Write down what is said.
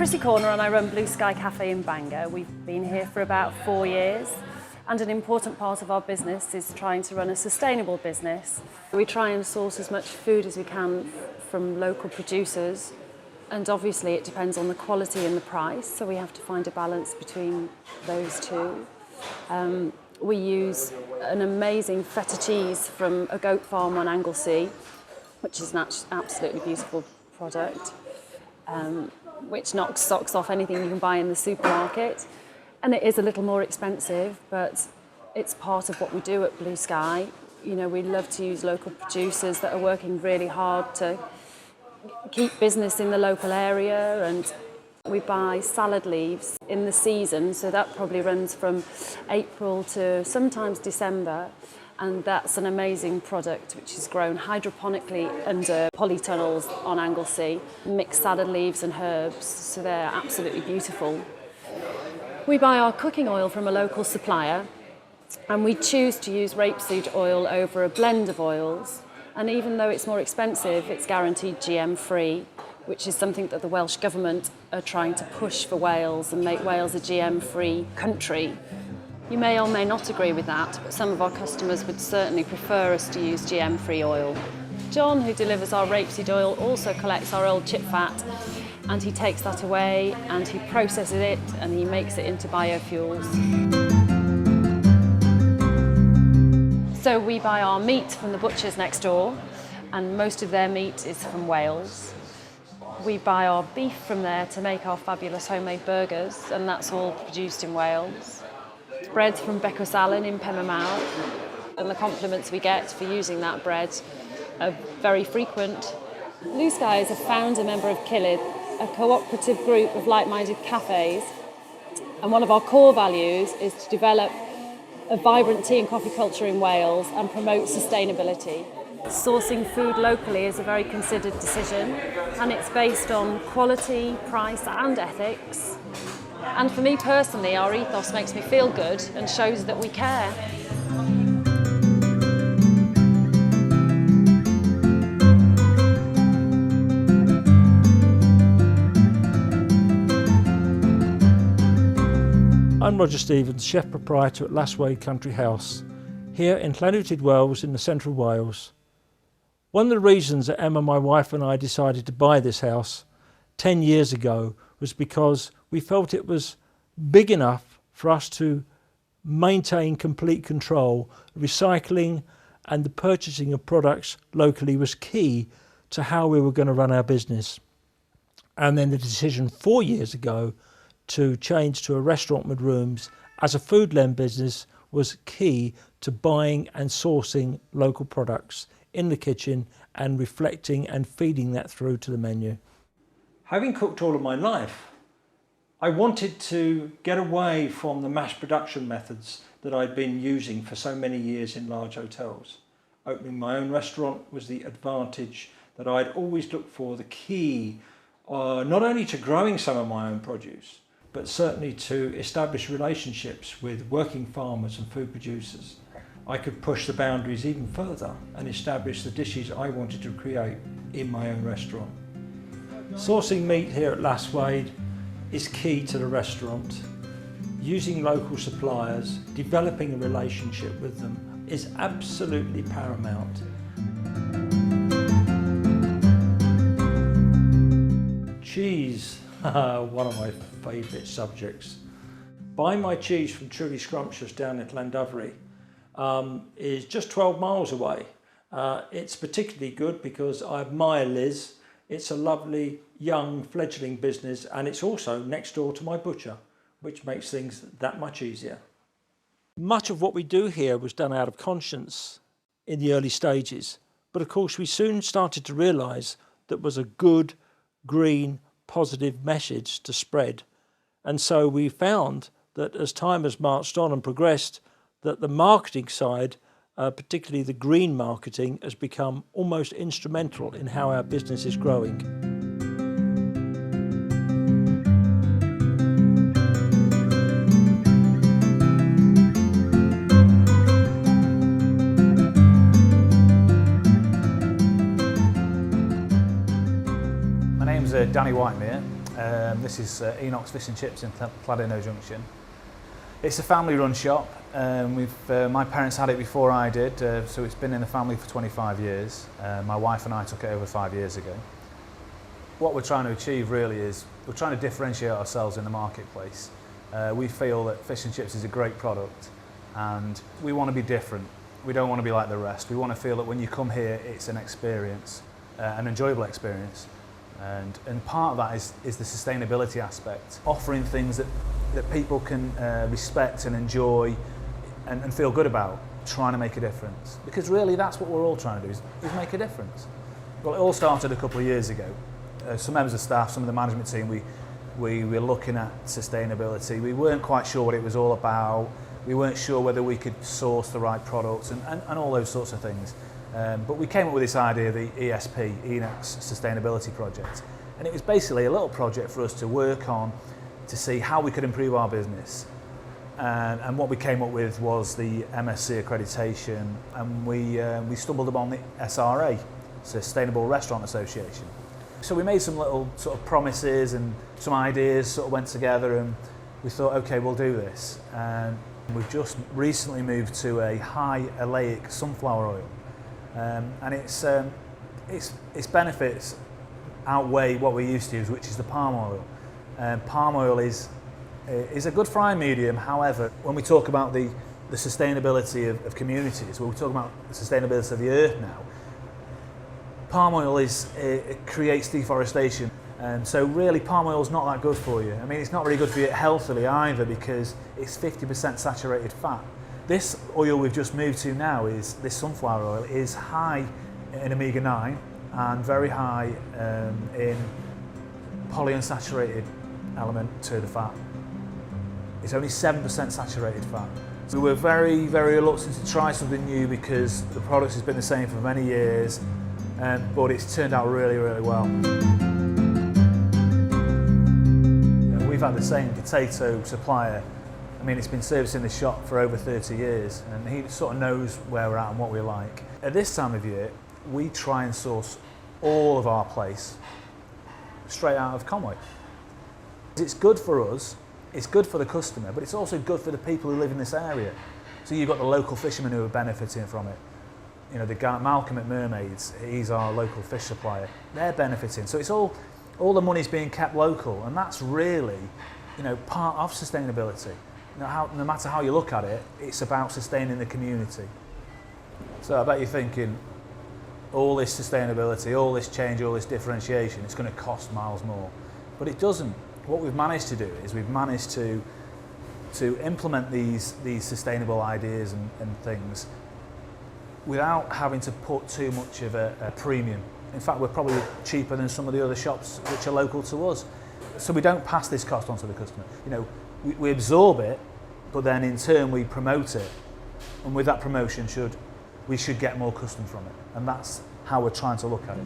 Chrissy Corner and I run Blue Sky Café in Bangor. We've been here for about 4 years, and an important part of our business is trying to run a sustainable business. We try and source as much food as we can from local producers, and obviously it depends on the quality and the price, so we have to find a balance between those two. We use an amazing feta cheese from a goat farm on Anglesey, which is an absolutely beautiful product, which knocks socks off anything you can buy in the supermarket. And it is a little more expensive, but it's part of what we do at Blue Sky. You know, we love to use local producers that are working really hard to keep business in the local area, and we buy salad leaves in the season, so that probably runs from April to sometimes December, and that's an amazing product which is grown hydroponically under polytunnels on Anglesey. Mixed salad leaves and herbs, so they're absolutely beautiful. We buy our cooking oil from a local supplier, and we choose to use rapeseed oil over a blend of oils, and even though it's more expensive, it's guaranteed GM-free, which is something that the Welsh Government are trying to push for Wales and make Wales a GM-free country. You may or may not agree with that, but some of our customers would certainly prefer us to use GM-free oil. John, who delivers our rapeseed oil, also collects our old chip fat, and he takes that away and he processes it and he makes it into biofuels. So we buy our meat from the butchers next door, and most of their meat is from Wales. We buy our beef from there to make our fabulous homemade burgers, and that's all produced in Wales. Bread from Becws Allen in Pemmermawr, and the compliments we get for using that bread are very frequent. Blue Sky is a founder member of Killid, a cooperative group of like-minded cafes, and one of our core values is to develop a vibrant tea and coffee culture in Wales and promote sustainability. Sourcing food locally is a very considered decision, and it's based on quality, price and ethics. And for me personally, our ethos makes me feel good and shows that we care. I'm Roger Stevens, chef proprietor at Llawade Country House, here in Llanwrtyd Wells in the central Wales. One of the reasons that Emma, my wife, and I decided to buy this house 10 years ago was because we felt it was big enough for us to maintain complete control. Recycling and the purchasing of products locally was key to how we were going to run our business. And then the decision 4 years ago to change to a restaurant with rooms as a food-led business was key to buying and sourcing local products in the kitchen and reflecting and feeding that through to the menu. Having cooked all of my life, I wanted to get away from the mass production methods that I'd been using for so many years in large hotels. Opening my own restaurant was the advantage that I'd always looked for, the key, not only to growing some of my own produce, but certainly to establish relationships with working farmers and food producers. I could push the boundaries even further and establish the dishes I wanted to create in my own restaurant. Sourcing meat here at Llawade is key to the restaurant. Using local suppliers, developing a relationship with them is absolutely paramount. Cheese, one of my favourite subjects. Buying my cheese from Truly Scrumptious down at Llandovery is just 12 miles away. It's particularly good because I admire Liz. It's a lovely young fledgling business, and it's also next door to my butcher, which makes things that much easier. Much of what we do here was done out of conscience in the early stages, but of course we soon started to realise that was a good, green, positive message to spread. And so we found that as time has marched on and progressed, that the marketing side, particularly the green marketing, has become almost instrumental in how our business is growing. My name's Danny White-Meir. This is Enochs Fish and Chips in Llawade Junction. It's a family-run shop. My parents had it before I did, so it's been in the family for 25 years. My wife and I took it over 5 years ago. What we're trying to achieve really is we're trying to differentiate ourselves in the marketplace. We feel that fish and chips is a great product and we want to be different. We don't want to be like the rest. We want to feel that when you come here it's an experience, an enjoyable experience. And part of that is the sustainability aspect, offering things that people can respect and enjoy and feel good about, trying to make a difference. Because really that's what we're all trying to do, is make a difference. Well, it all started a couple of years ago. Some members of staff, some of the management team, we were looking at sustainability. We weren't quite sure what it was all about. We weren't sure whether we could source the right products and all those sorts of things. But we came up with this idea, the ESP, Enochs Sustainability Project. And it was basically a little project for us to work on to see how we could improve our business. And what we came up with was the MSC accreditation, and we stumbled upon the SRA, Sustainable Restaurant Association. So we made some little sort of promises and some ideas sort of went together, and we thought, okay, we'll do this. And we've just recently moved to a high oleic sunflower oil. And its benefits outweigh what we used to use, which is the palm oil. Palm oil is a good frying medium. However, when we talk about the sustainability of communities, when we talk about the sustainability of the earth now, palm oil it creates deforestation. And so really palm oil is not that good for you. I mean, it's not really good for you healthily either, because it's 50% saturated fat. This oil we've just moved to now, this sunflower oil, is high in omega-9 and very high in polyunsaturated element to the fat. It's only 7% saturated fat. So we were very, very reluctant to try something new because the product has been the same for many years, but it's turned out really, really well. We've had the same potato supplier. I mean, it's been servicing the shop for over 30 years, and he sort of knows where we're at and what we like. At this time of year, we try and source all of our place straight out of Conway. It's good for us, it's good for the customer, but it's also good for the people who live in this area. So you've got the local fishermen who are benefiting from it. You know, the guy Malcolm at Mermaids, he's our local fish supplier. They're benefiting. So it's all the money's being kept local, and that's really, part of sustainability. No matter how you look at it, it's about sustaining the community. So I bet you're thinking, all this sustainability, all this change, all this differentiation, it's going to cost miles more. But it doesn't. What we've managed to do is we've managed to implement these sustainable ideas and things without having to put too much of a premium. In fact, we're probably cheaper than some of the other shops which are local to us. So we don't pass this cost on to the customer. We absorb it, but then in turn we promote it, and with that promotion we should get more custom from it, and that's how we're trying to look at it.